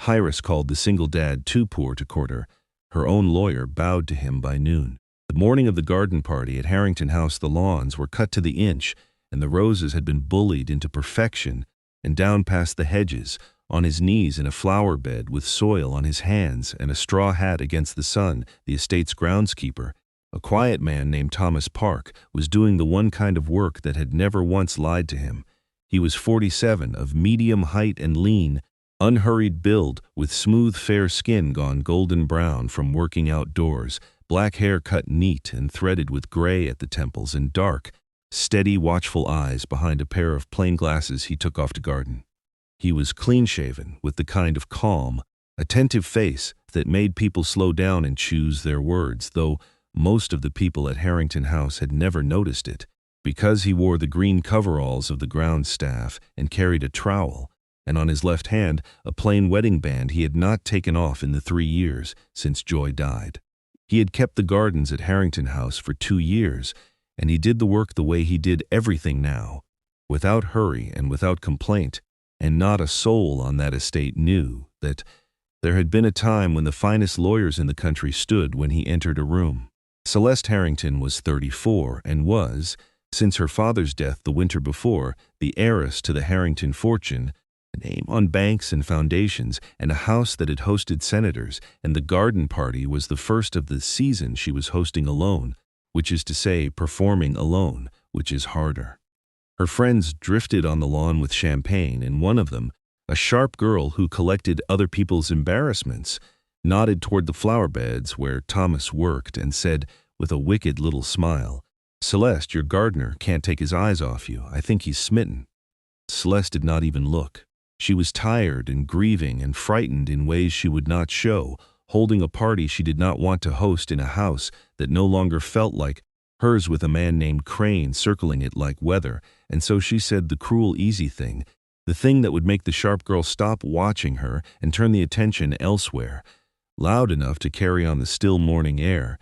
Heiress called the single dad too poor to court her. Her own lawyer bowed to him by noon. The morning of the garden party at Harrington House, the lawns were cut to the inch, and the roses had been bullied into perfection, and down past the hedges, on his knees in a flower bed with soil on his hands and a straw hat against the sun, the estate's groundskeeper, a quiet man named Thomas Park, was doing the one kind of work that had never once lied to him. He was 47, of medium height and lean, unhurried build, with smooth fair skin gone golden brown from working outdoors, black hair cut neat and threaded with gray at the temples, and dark, steady, watchful eyes behind a pair of plain glasses he took off to garden. He was clean-shaven, with the kind of calm, attentive face that made people slow down and choose their words, though most of the people at Harrington House had never noticed it, because he wore the green coveralls of the ground staff and carried a trowel, and on his left hand a plain wedding band he had not taken off in the 3 years since Joy died. He had kept the gardens at Harrington House for 2 years, and he did the work the way he did everything now, without hurry and without complaint, and not a soul on that estate knew that there had been a time when the finest lawyers in the country stood when he entered a room. Celeste Harrington was 34 and was, since her father's death the winter before, the heiress to the Harrington fortune, a name on banks and foundations, and a house that had hosted senators, and the garden party was the first of the season she was hosting alone, which is to say, performing alone, which is harder. Her friends drifted on the lawn with champagne, and one of them, a sharp girl who collected other people's embarrassments, nodded toward the flower beds where Thomas worked and said, with a wicked little smile, "Celeste, your gardener can't take his eyes off you. I think he's smitten." Celeste did not even look. She was tired and grieving and frightened in ways she would not show, holding a party she did not want to host in a house that no longer felt like hers, with a man named Crane circling it like weather, and so she said the cruel easy thing, the thing that would make the sharp girl stop watching her and turn the attention elsewhere, loud enough to carry on the still morning air.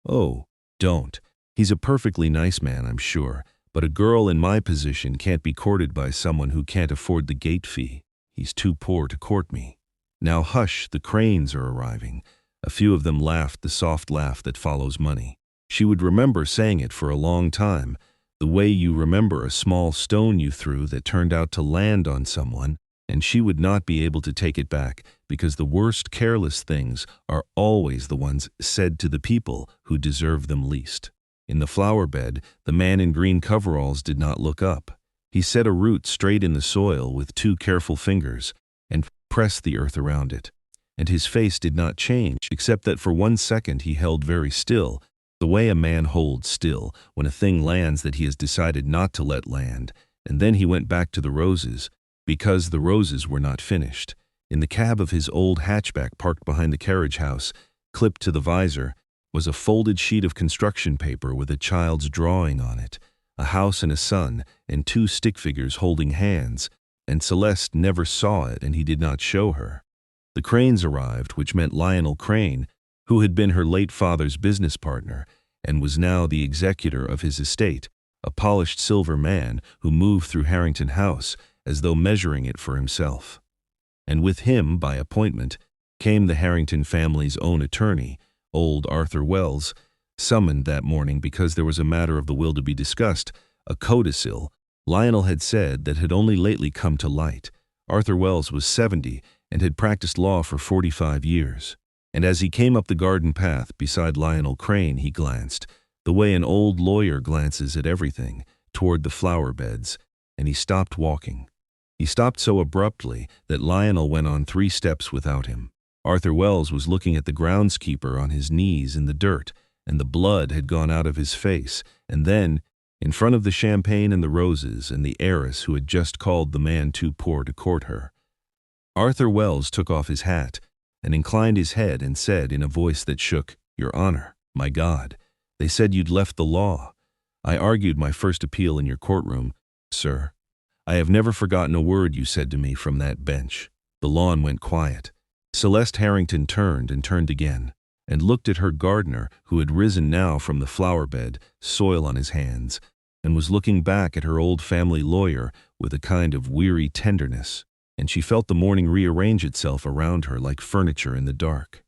"Oh, don't. He's a perfectly nice man, I'm sure, but a girl in my position can't be courted by someone who can't afford the gate fee. He's too poor to court me. Now hush, the Cranes are arriving." A few of them laughed the soft laugh that follows money. She would remember saying it for a long time, the way you remember a small stone you threw that turned out to land on someone, and she would not be able to take it back, because the worst careless things are always the ones said to the people who deserve them least. In the flower bed, the man in green coveralls did not look up. He set a root straight in the soil with 2 careful fingers and pressed the earth around it. And his face did not change, except that for 1 second he held very still, the way a man holds still when a thing lands that he has decided not to let land, and then he went back to the roses, because the roses were not finished. In the cab of his old hatchback parked behind the carriage house, clipped to the visor, was a folded sheet of construction paper with a child's drawing on it, a house and a sun, and 2 stick figures holding hands, and Celeste never saw it, and he did not show her. The Cranes arrived, which meant Lionel Crane, who had been her late father's business partner, and was now the executor of his estate, a polished silver man who moved through Harrington House as though measuring it for himself. And with him, by appointment, came the Harrington family's own attorney, old Arthur Wells, summoned that morning because there was a matter of the will to be discussed, a codicil, Lionel had said, that had only lately come to light. Arthur Wells was 70 and had practiced law for 45 years. And as he came up the garden path beside Lionel Crane, he glanced, the way an old lawyer glances at everything, toward the flower beds, and he stopped walking. He stopped so abruptly that Lionel went on 3 steps without him. Arthur Wells was looking at the groundskeeper on his knees in the dirt, and the blood had gone out of his face, and then, in front of the champagne and the roses and the heiress who had just called the man too poor to court her, Arthur Wells took off his hat and inclined his head and said in a voice that shook, "Your Honor, my God, they said you'd left the law. I argued my first appeal in your courtroom, sir. I have never forgotten a word you said to me from that bench." The lawn went quiet. Celeste Harrington turned and turned again, and looked at her gardener, who had risen now from the flower bed, soil on his hands, and was looking back at her old family lawyer with a kind of weary tenderness. and she felt the morning rearrange itself around her like furniture in the dark.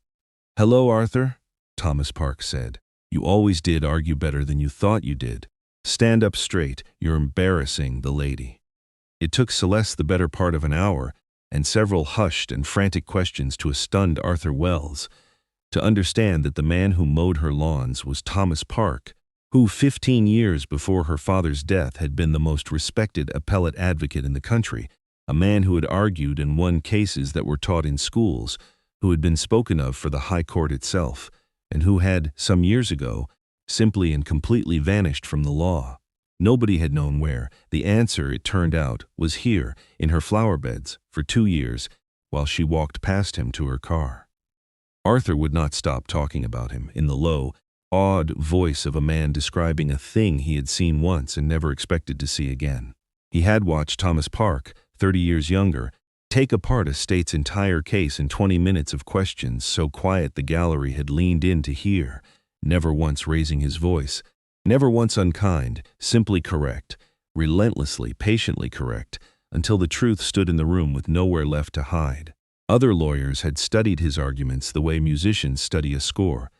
"Hello, Arthur," Thomas Park said. "You always did argue better than you thought you did. Stand up straight, you're embarrassing the lady." It took Celeste the better part of an hour and several hushed and frantic questions to a stunned Arthur Wells to understand that the man who mowed her lawns was Thomas Park, who 15 years before her father's death had been the most respected appellate advocate in the country, a man who had argued and won cases that were taught in schools, who had been spoken of for the High Court itself, and who had, some years ago, simply and completely vanished from the law. Nobody had known where. The answer, it turned out, was here, in her flowerbeds, for 2 years, while she walked past him to her car. Arthur would not stop talking about him, in the low, awed voice of a man describing a thing he had seen once and never expected to see again. He had watched Thomas Park, 30 years younger, take apart a state's entire case in 20 minutes of questions so quiet the gallery had leaned in to hear, never once raising his voice, never once unkind, simply correct, relentlessly, patiently correct, until the truth stood in the room with nowhere left to hide. Other lawyers had studied his arguments the way musicians study a score,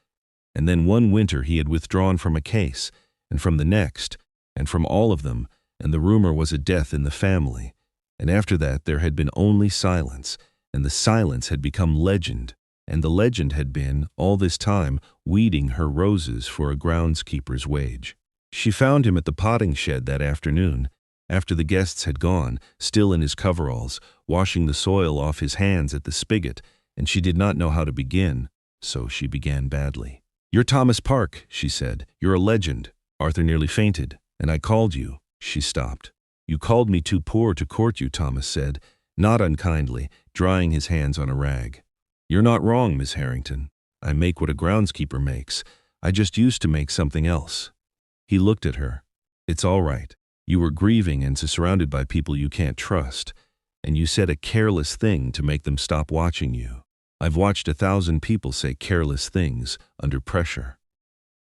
and then one winter he had withdrawn from a case, and from the next, and from all of them, and the rumor was a death in the family, and after that there had been only silence, and the silence had become legend, and the legend had been, all this time, weeding her roses for a groundskeeper's wage. She found him at the potting shed that afternoon, after the guests had gone, still in his coveralls, washing the soil off his hands at the spigot, and she did not know how to begin, so she began badly. "You're Thomas Park," she said. "You're a legend." Arthur nearly fainted. "And I called you." She stopped. "You called me too poor to court you," Thomas said, not unkindly, drying his hands on a rag. "You're not wrong, Miss Harrington. I make what a groundskeeper makes. I just used to make something else." He looked at her. "It's all right. You were grieving and surrounded by people you can't trust, and you said a careless thing to make them stop watching you. I've watched 1,000 people say careless things under pressure.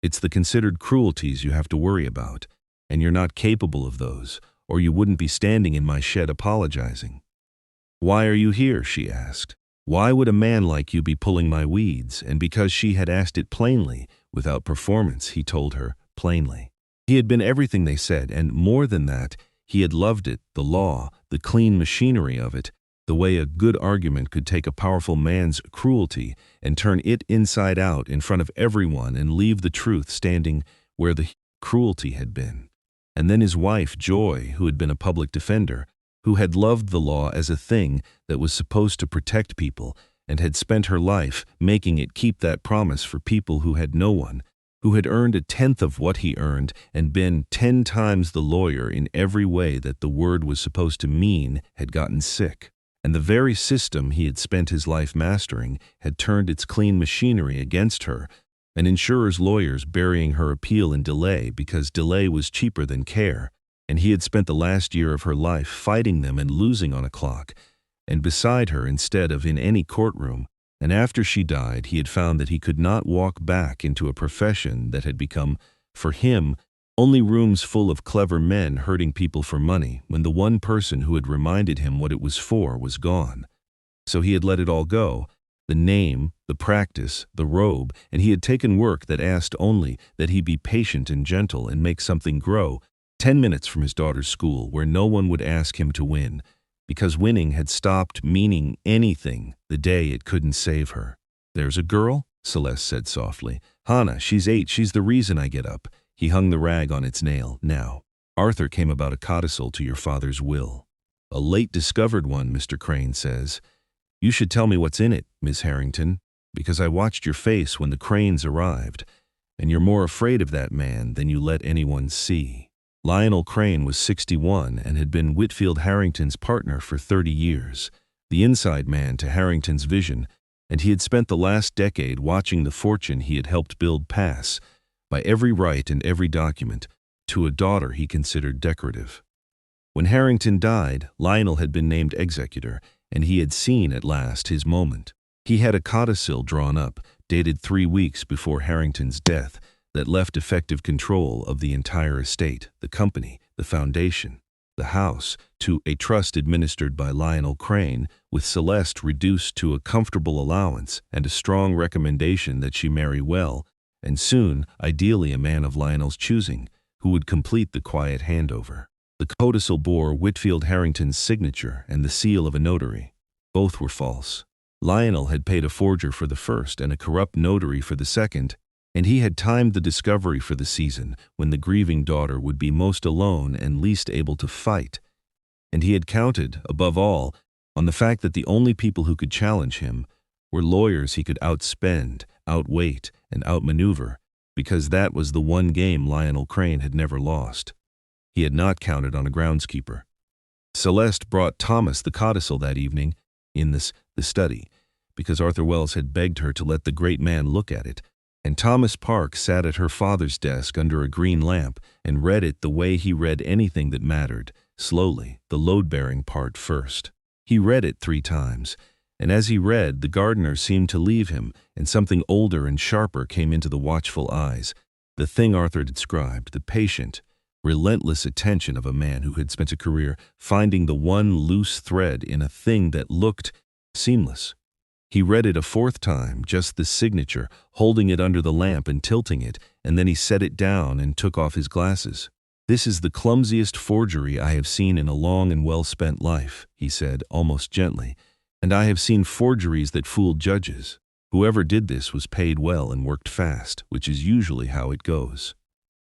It's the considered cruelties you have to worry about, and you're not capable of those, or you wouldn't be standing in my shed apologizing." "Why are you here?" she asked. Why would a man like you be pulling my weeds? And because she had asked it plainly, without performance, he told her plainly. He had been everything they said, and more than that, he had loved it, the law, the clean machinery of it, the way a good argument could take a powerful man's cruelty and turn it inside out in front of everyone and leave the truth standing where the cruelty had been. And then his wife, Joy, who had been a public defender, who had loved the law as a thing that was supposed to protect people and had spent her life making it keep that promise for people who had no one, who had earned 1/10 of what he earned and been 10 times the lawyer in every way that the word was supposed to mean, had gotten sick. And the very system he had spent his life mastering had turned its clean machinery against her, and insurers' lawyers burying her appeal in delay because delay was cheaper than care, and he had spent the last year of her life fighting them and losing on a clock, and beside her instead of in any courtroom, and after she died he had found that he could not walk back into a profession that had become, for him, only rooms full of clever men hurting people for money when the one person who had reminded him what it was for was gone. So he had let it all go, the name, the practice, the robe, and he had taken work that asked only that he be patient and gentle and make something grow, 10 minutes from his daughter's school where no one would ask him to win, because winning had stopped meaning anything the day it couldn't save her. "There's a girl?" Celeste said softly. "Hannah, she's 8, she's the reason I get up." He hung the rag on its nail. "Now, Arthur came about a codicil to your father's will. A late discovered one, Mr. Crane says. You should tell me what's in it, Miss Harrington, because I watched your face when the Cranes arrived, and you're more afraid of that man than you let anyone see." Lionel Crane was 61 and had been Whitfield Harrington's partner for 30 years, the inside man to Harrington's vision, and he had spent the last decade watching the fortune he had helped build pass, by every right and every document, to a daughter he considered decorative. When Harrington died, Lionel had been named executor, and he had seen at last his moment. He had a codicil drawn up, dated 3 weeks before Harrington's death, that left effective control of the entire estate, the company, the foundation. the house, to a trust administered by Lionel Crane, with Celeste reduced to a comfortable allowance and a strong recommendation that she marry well, and soon, ideally a man of Lionel's choosing, who would complete the quiet handover. The codicil bore Whitfield Harrington's signature and the seal of a notary. Both were false. Lionel had paid a forger for the first and a corrupt notary for the second, and he had timed the discovery for the season when the grieving daughter would be most alone and least able to fight. And he had counted, above all, on the fact that the only people who could challenge him were lawyers he could outspend, outweight, and outmaneuver, because that was the one game Lionel Crane had never lost. He had not counted on a groundskeeper. Celeste brought Thomas the codicil that evening in the study, because Arthur Wells had begged her to let the great man look at it, and Thomas Park sat at her father's desk under a green lamp and read it the way he read anything that mattered, slowly, the load-bearing part first. He read it 3 times, and as he read, the gardener seemed to leave him, and something older and sharper came into the watchful eyes, the thing Arthur described, the patient, relentless attention of a man who had spent a career finding the one loose thread in a thing that looked seamless. He read it a 4th time, just the signature, holding it under the lamp and tilting it, and then he set it down and took off his glasses. "This is the clumsiest forgery I have seen in a long and well-spent life," he said, almost gently, "and I have seen forgeries that fooled judges. Whoever did this was paid well and worked fast, which is usually how it goes."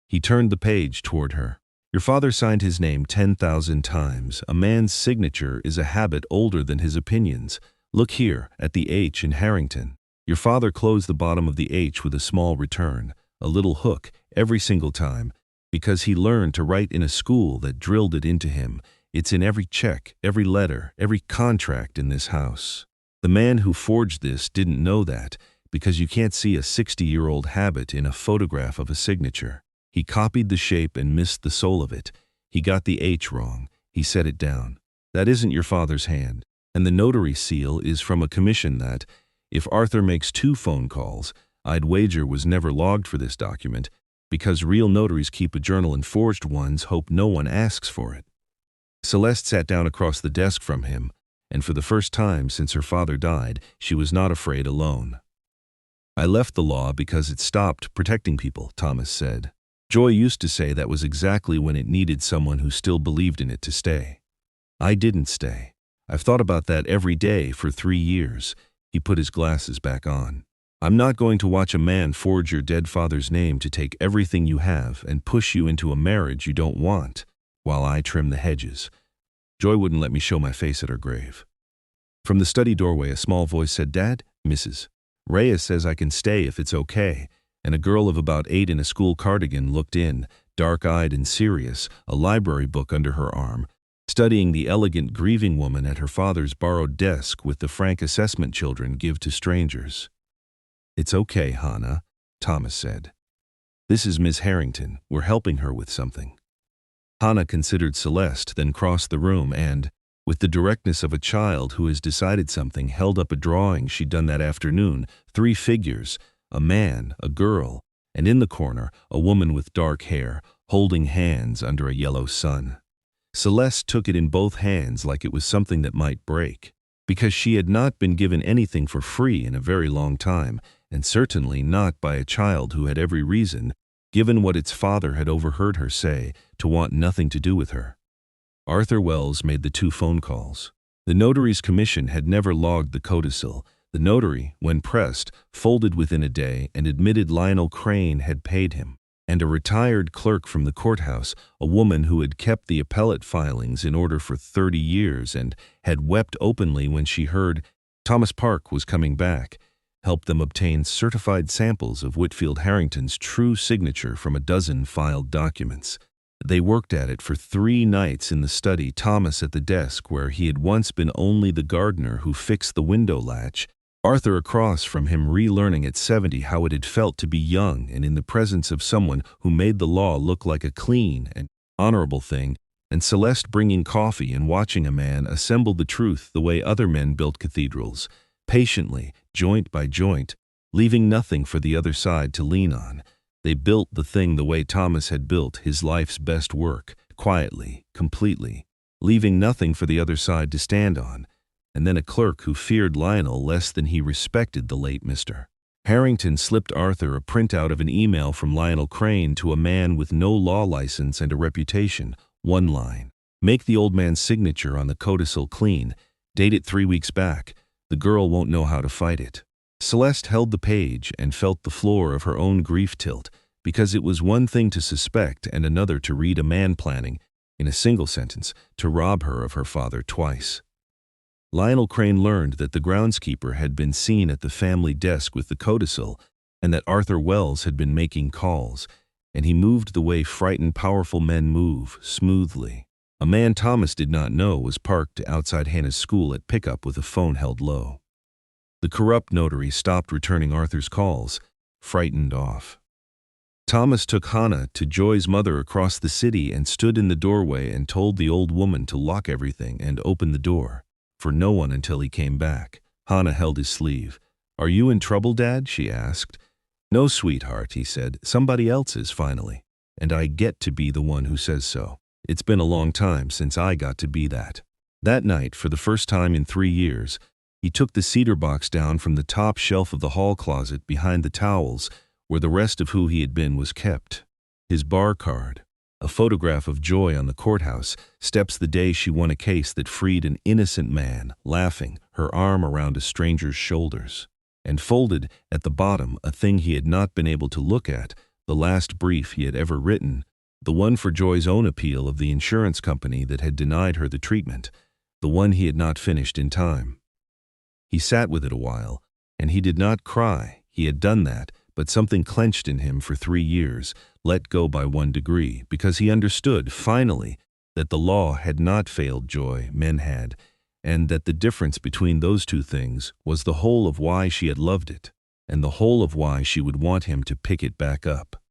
He turned the page toward her. "Your father signed his name 10,000 times. A man's signature is a habit older than his opinions. Look here, at the H in Harrington. Your father closed the bottom of the H with a small return, a little hook, every single time, because he learned to write in a school that drilled it into him. It's in every check, every letter, every contract in this house. The man who forged this didn't know that, because you can't see a 60-year-old habit in a photograph of a signature. He copied the shape and missed the soul of it. He got the H wrong. He set it down. That isn't your father's hand. And the notary seal is from a commission that, if Arthur makes 2 phone calls, I'd wager was never logged for this document, because real notaries keep a journal and forged ones hope no one asks for it." Celeste sat down across the desk from him, and for the first time since her father died, she was not afraid alone. "I left the law because it stopped protecting people," Thomas said. "Joy used to say that was exactly when it needed someone who still believed in it to stay. I didn't stay. I've thought about that every day for 3 years." He put his glasses back on. "I'm not going to watch a man forge your dead father's name to take everything you have and push you into a marriage you don't want, while I trim the hedges. Joy wouldn't let me show my face at her grave." From the study doorway, a small voice said, "Dad, Mrs. Reyes says I can stay if it's okay," and a girl of about 8 in a school cardigan looked in, dark-eyed and serious, a library book under her arm, studying the elegant grieving woman at her father's borrowed desk with the frank assessment children give to strangers. "It's okay, Hannah," Thomas said. "This is Miss Harrington. We're helping her with something." Hannah considered Celeste, then crossed the room and, with the directness of a child who has decided something, held up a drawing she'd done that afternoon, 3 figures, a man, a girl, and in the corner, a woman with dark hair, holding hands under a yellow sun. Celeste took it in both hands like it was something that might break, because she had not been given anything for free in a very long time, and certainly not by a child who had every reason, given what its father had overheard her say, to want nothing to do with her. Arthur Wells made the 2 phone calls. The notary's commission had never logged the codicil. The notary, when pressed, folded within a day and admitted Lionel Crane had paid him. And a retired clerk from the courthouse, a woman who had kept the appellate filings in order for 30 years and had wept openly when she heard Thomas Park was coming back, helped them obtain certified samples of Whitfield Harrington's true signature from a dozen filed documents. They worked at it for 3 nights in the study, Thomas at the desk where he had once been only the gardener who fixed the window latch, Arthur across from him relearning at 70 how it had felt to be young and in the presence of someone who made the law look like a clean and honorable thing, and Celeste bringing coffee and watching a man assemble the truth the way other men built cathedrals, patiently, joint by joint, leaving nothing for the other side to lean on. They built the thing the way Thomas had built his life's best work, quietly, completely, leaving nothing for the other side to stand on, and then a clerk who feared Lionel less than he respected the late Mr. Harrington slipped Arthur a printout of an email from Lionel Crane to a man with no law license and a reputation. One line. Make the old man's signature on the codicil clean. Date it 3 weeks back. The girl won't know how to fight it. Celeste held the page and felt the floor of her own grief tilt, because it was one thing to suspect and another to read a man planning, in a single sentence, to rob her of her father twice. Lionel Crane learned that the groundskeeper had been seen at the family desk with the codicil and that Arthur Wells had been making calls, and he moved the way frightened, powerful men move, smoothly. A man Thomas did not know was parked outside Hannah's school at pickup with a phone held low. The corrupt notary stopped returning Arthur's calls, frightened off. Thomas took Hannah to Joy's mother across the city and stood in the doorway and told the old woman to lock everything and open the door for no one until he came back. Hannah held his sleeve. "Are you in trouble, Dad?" she asked. "No, sweetheart," he said. "Somebody else is, finally. And I get to be the one who says so. It's been a long time since I got to be that." That night, for the first time in 3 years, he took the cedar box down from the top shelf of the hall closet behind the towels, where the rest of who he had been was kept. His bar card, a photograph of Joy on the courthouse steps the day she won a case that freed an innocent man, laughing, her arm around a stranger's shoulders. And folded at the bottom, a thing he had not been able to look at, the last brief he had ever written, the one for Joy's own appeal of the insurance company that had denied her the treatment, the one he had not finished in time. He sat with it a while, and he did not cry. He had done that, but something clenched in him for 3 years, let go by 1 degree, because he understood, finally, that the law had not failed Joy, men had, and that the difference between those two things was the whole of why she had loved it, and the whole of why she would want him to pick it back up.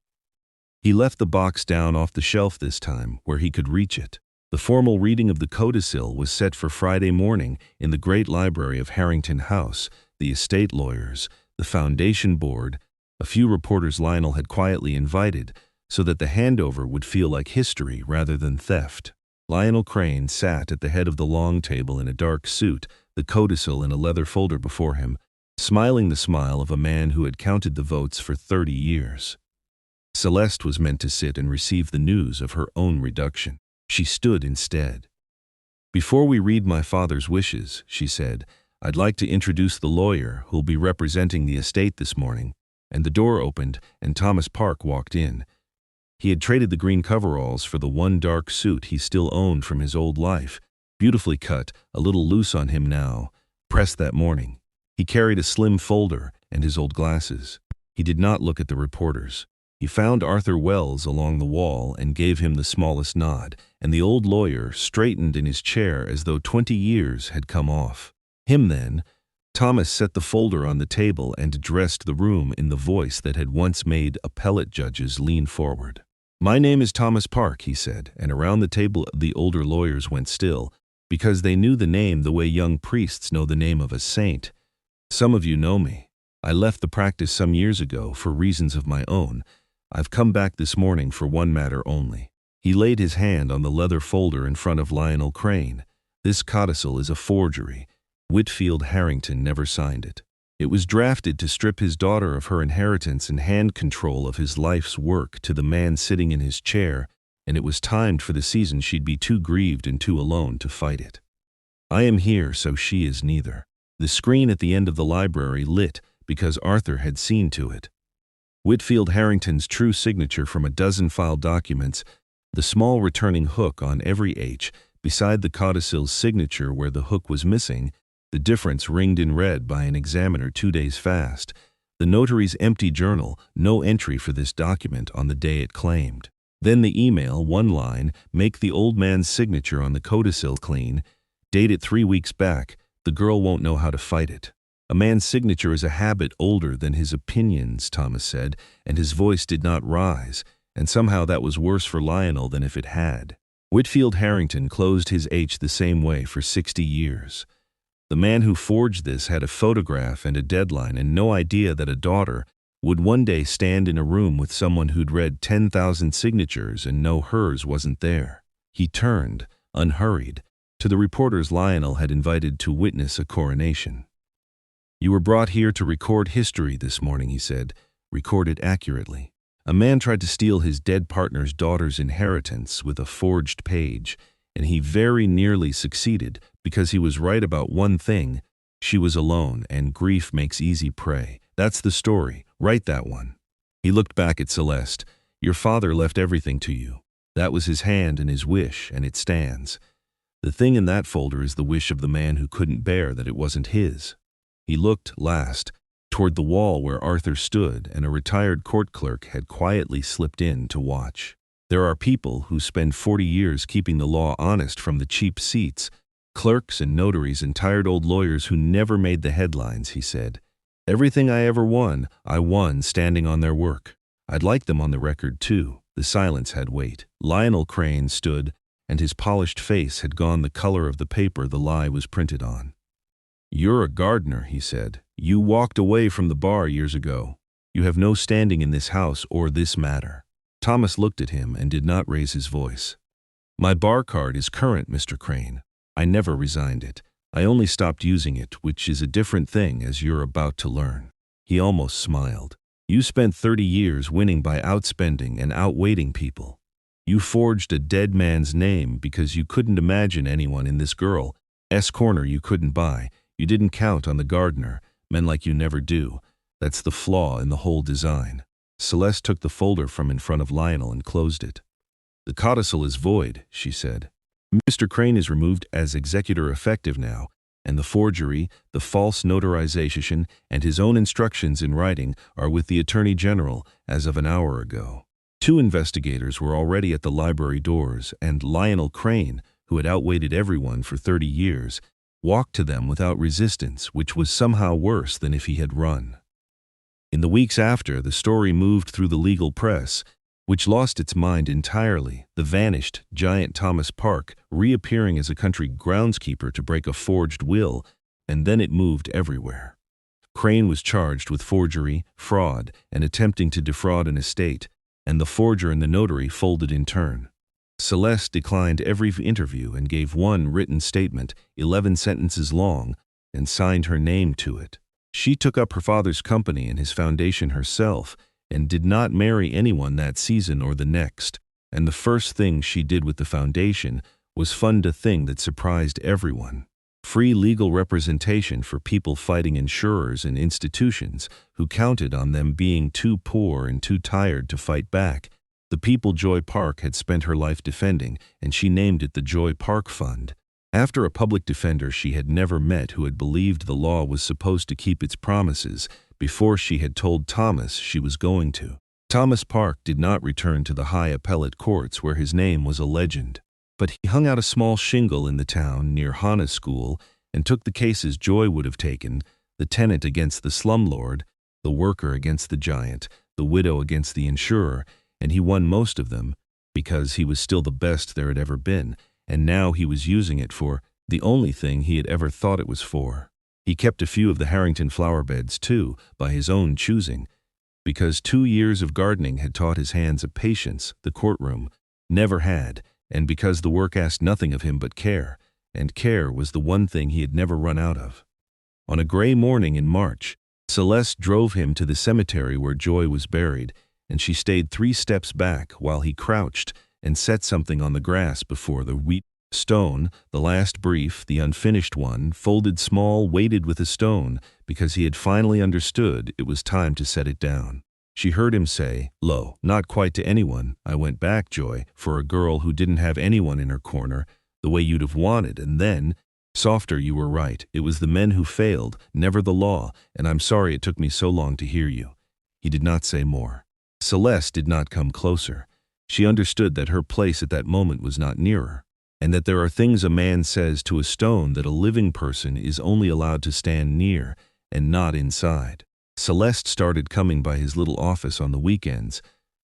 He left the box down off the shelf this time, where he could reach it. The formal reading of the codicil was set for Friday morning in the great library of Harrington House, the estate lawyers, the foundation board, a few reporters Lionel had quietly invited, so that the handover would feel like history rather than theft. Lionel Crane sat at the head of the long table in a dark suit, the codicil in a leather folder before him, smiling the smile of a man who had counted the votes for 30 years. Celeste was meant to sit and receive the news of her own reduction. She stood instead. "Before we read my father's wishes," she said, "I'd like to introduce the lawyer who'll be representing the estate this morning." And the door opened, and Thomas Park walked in. He had traded the green coveralls for the one dark suit he still owned from his old life, beautifully cut, a little loose on him now, pressed that morning. He carried a slim folder and his old glasses. He did not look at the reporters. He found Arthur Wells along the wall and gave him the smallest nod, and the old lawyer straightened in his chair as though 20 years had come off. Him then. Thomas set the folder on the table and addressed the room in the voice that had once made appellate judges lean forward. "My name is Thomas Park," he said, and around the table the older lawyers went still, because they knew the name the way young priests know the name of a saint. "Some of you know me. I left the practice some years ago for reasons of my own. I've come back this morning for one matter only." He laid his hand on the leather folder in front of Lionel Crane. "This codicil is a forgery. Whitfield Harrington never signed it. It was drafted to strip his daughter of her inheritance and hand control of his life's work to the man sitting in his chair, and it was timed for the season she'd be too grieved and too alone to fight it. I am here, so she is neither." The screen at the end of the library lit because Arthur had seen to it. Whitfield Harrington's true signature from a dozen filed documents, the small returning hook on every H, beside the codicil's signature where the hook was missing, the difference ringed in red by an examiner 2 days fast, the notary's empty journal, no entry for this document on the day it claimed. Then the email, one line, make the old man's signature on the codicil clean, date it 3 weeks back, the girl won't know how to fight it. A man's signature is a habit older than his opinions, Thomas said, and his voice did not rise, and somehow that was worse for Lionel than if it had. Whitfield Harrington closed his H the same way for 60 years. The man who forged this had a photograph and a deadline and no idea that a daughter would one day stand in a room with someone who'd read 10,000 signatures and know hers wasn't there. He turned, unhurried, to the reporters Lionel had invited to witness a coronation. "You were brought here to record history this morning," he said. "Record it accurately. A man tried to steal his dead partner's daughter's inheritance with a forged page, and he very nearly succeeded because he was right about one thing: she was alone, and grief makes easy prey. That's the story. Write that one." He looked back at Celeste. "Your father left everything to you. That was his hand and his wish, and it stands. The thing in that folder is the wish of the man who couldn't bear that it wasn't his." He looked, last, toward the wall where Arthur stood and a retired court clerk had quietly slipped in to watch. "There are people who spend 40 years keeping the law honest from the cheap seats, clerks and notaries and tired old lawyers who never made the headlines," he said. "Everything I ever won, I won standing on their work. I'd like them on the record, too." The silence had weight. Lionel Crane stood, and his polished face had gone the color of the paper the lie was printed on. "You're a gardener," he said. "You walked away from the bar years ago. You have no standing in this house or this matter." Thomas looked at him and did not raise his voice. "My bar card is current, Mr. Crane. I never resigned it. I only stopped using it, which is a different thing, as you're about to learn." He almost smiled. "You spent 30 years winning by outspending and outweighting people. You forged a dead man's name because you couldn't imagine anyone in this girl's corner you couldn't buy. You didn't count on the gardener, men like you never do. That's the flaw in the whole design." Celeste took the folder from in front of Lionel and closed it. "The codicil is void," she said. "Mr. Crane is removed as executor effective now, and the forgery, the false notarization, and his own instructions in writing are with the Attorney General as of an hour ago." 2 investigators were already at the library doors, and Lionel Crane, who had outweighted everyone for 30 years, walked to them without resistance, which was somehow worse than if he had run. In the weeks after, the story moved through the legal press, which lost its mind entirely, the vanished giant Thomas Park reappearing as a country groundskeeper to break a forged will, and then it moved everywhere. Crane was charged with forgery, fraud, and attempting to defraud an estate, and the forger and the notary folded in turn. Celeste declined every interview and gave one written statement, 11 sentences long, and signed her name to it. She took up her father's company and his foundation herself, and did not marry anyone that season or the next, and the first thing she did with the foundation was fund a thing that surprised everyone: free legal representation for people fighting insurers and institutions who counted on them being too poor and too tired to fight back. The people Joy Park had spent her life defending, and she named it the Joy Park Fund, after a public defender she had never met who had believed the law was supposed to keep its promises before she had told Thomas she was going to. Thomas Park did not return to the high appellate courts where his name was a legend, but he hung out a small shingle in the town near Hannah's school and took the cases Joy would have taken: the tenant against the slumlord, the worker against the giant, the widow against the insurer, and he won most of them because he was still the best there had ever been, and now he was using it for the only thing he had ever thought it was for. He kept a few of the Harrington flowerbeds, too, by his own choosing, because 2 years of gardening had taught his hands a patience the courtroom never had, and because the work asked nothing of him but care, and care was the one thing he had never run out of. On a gray morning in March, Celeste drove him to the cemetery where Joy was buried, and she stayed 3 steps back while he crouched and set something on the grass before the wheat stone, the last brief, the unfinished one, folded small, weighted with a stone, because he had finally understood it was time to set it down. She heard him say, low, not quite to anyone, "I went back, Joy, for a girl who didn't have anyone in her corner, the way you'd have wanted, and then, softer, you were right, it was the men who failed, never the law, and I'm sorry it took me so long to hear you." He did not say more. Celeste did not come closer. She understood that her place at that moment was not nearer, and that there are things a man says to a stone that a living person is only allowed to stand near and not inside. Celeste started coming by his little office on the weekends,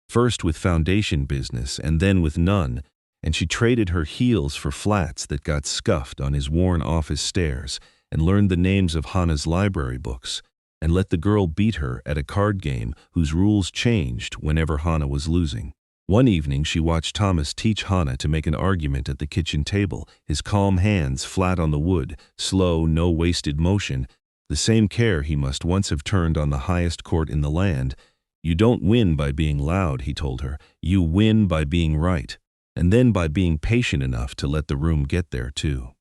first with foundation business and then with none, and she traded her heels for flats that got scuffed on his worn office stairs, and learned the names of Hannah's library books, and let the girl beat her at a card game whose rules changed whenever Hannah was losing. One evening she watched Thomas teach Hannah to make an argument at the kitchen table, his calm hands flat on the wood, slow, no wasted motion, the same care he must once have turned on the highest court in the land. "You don't win by being loud," he told her. "You win by being right, and then by being patient enough to let the room get there too."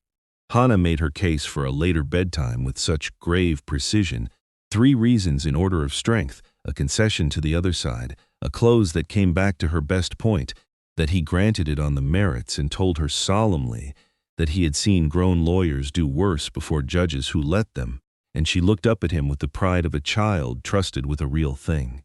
Hannah made her case for a later bedtime with such grave precision. 3 reasons in order of strength, a concession to the other side, a close that came back to her best point, that he granted it on the merits and told her solemnly that he had seen grown lawyers do worse before judges who let them, and she looked up at him with the pride of a child trusted with a real thing.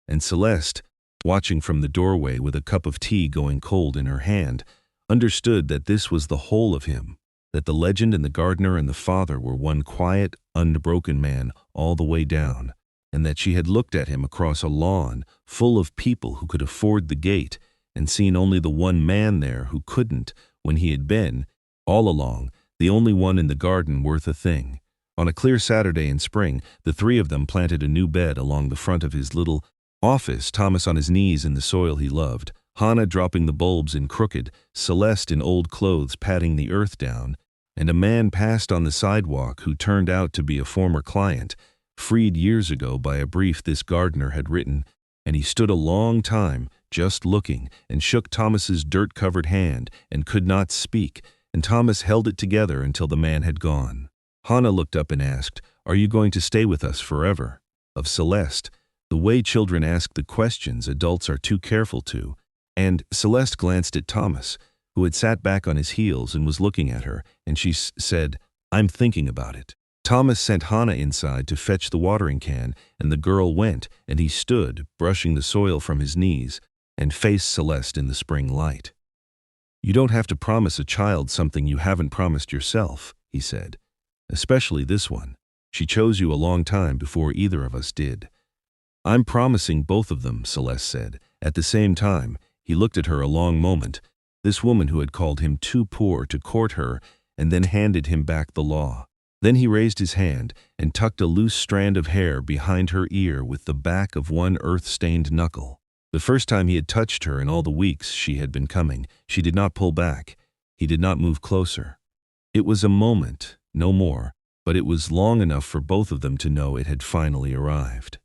And Celeste, watching from the doorway with a cup of tea going cold in her hand, understood that this was the whole of him, that the legend and the gardener and the father were one quiet, unbroken man all the way down, and that she had looked at him across a lawn full of people who could afford the gate and seen only the one man there who couldn't, when he had been, all along, the only one in the garden worth a thing. On a clear Saturday in spring, the 3 of them planted a new bed along the front of his little office, Thomas on his knees in the soil he loved, Hannah dropping the bulbs in crooked, Celeste in old clothes patting the earth down, and a man passed on the sidewalk who turned out to be a former client, freed years ago by a brief this gardener had written, and he stood a long time, just looking, and shook Thomas's dirt-covered hand, and could not speak, and Thomas held it together until the man had gone. Hannah looked up and asked, "Are you going to stay with us forever?" Of Celeste, the way children ask the questions adults are too careful to, and Celeste glanced at Thomas, who had sat back on his heels and was looking at her, and she said, "I'm thinking about it." Thomas sent Hannah inside to fetch the watering can, and the girl went, and he stood, brushing the soil from his knees, and faced Celeste in the spring light. "You don't have to promise a child something you haven't promised yourself," he said. "Especially this one. She chose you a long time before either of us did." "I'm promising both of them," Celeste said. At the same time, he looked at her a long moment, this woman who had called him too poor to court her and then handed him back the law. Then he raised his hand and tucked a loose strand of hair behind her ear with the back of one earth-stained knuckle. The first time he had touched her in all the weeks she had been coming, she did not pull back. He did not move closer. It was a moment, no more, but it was long enough for both of them to know it had finally arrived.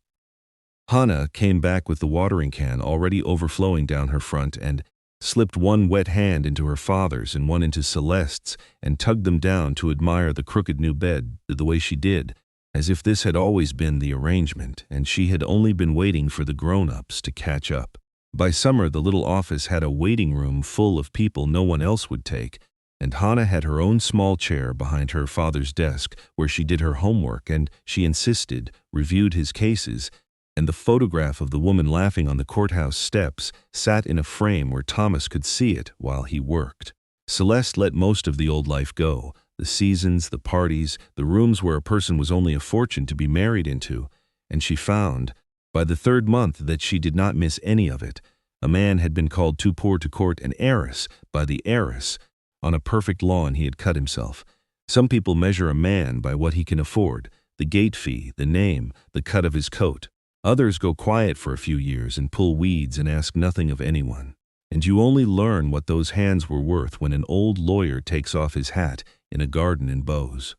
Hannah came back with the watering can already overflowing down her front and slipped one wet hand into her father's and one into Celeste's and tugged them down to admire the crooked new bed the way she did, as if this had always been the arrangement and she had only been waiting for the grown-ups to catch up. By summer the little office had a waiting room full of people no one else would take, and Hannah had her own small chair behind her father's desk where she did her homework and, she insisted, reviewed his cases, and the photograph of the woman laughing on the courthouse steps sat in a frame where Thomas could see it while he worked. Celeste let most of the old life go, the seasons, the parties, the rooms where a person was only a fortune to be married into, and she found, by the 3rd month, that she did not miss any of it. A man had been called too poor to court an heiress by the heiress. On a perfect lawn he had cut himself. Some people measure a man by what he can afford, the gate fee, the name, the cut of his coat. Others go quiet for a few years and pull weeds and ask nothing of anyone. And you only learn what those hands were worth when an old lawyer takes off his hat in a garden in Beauce.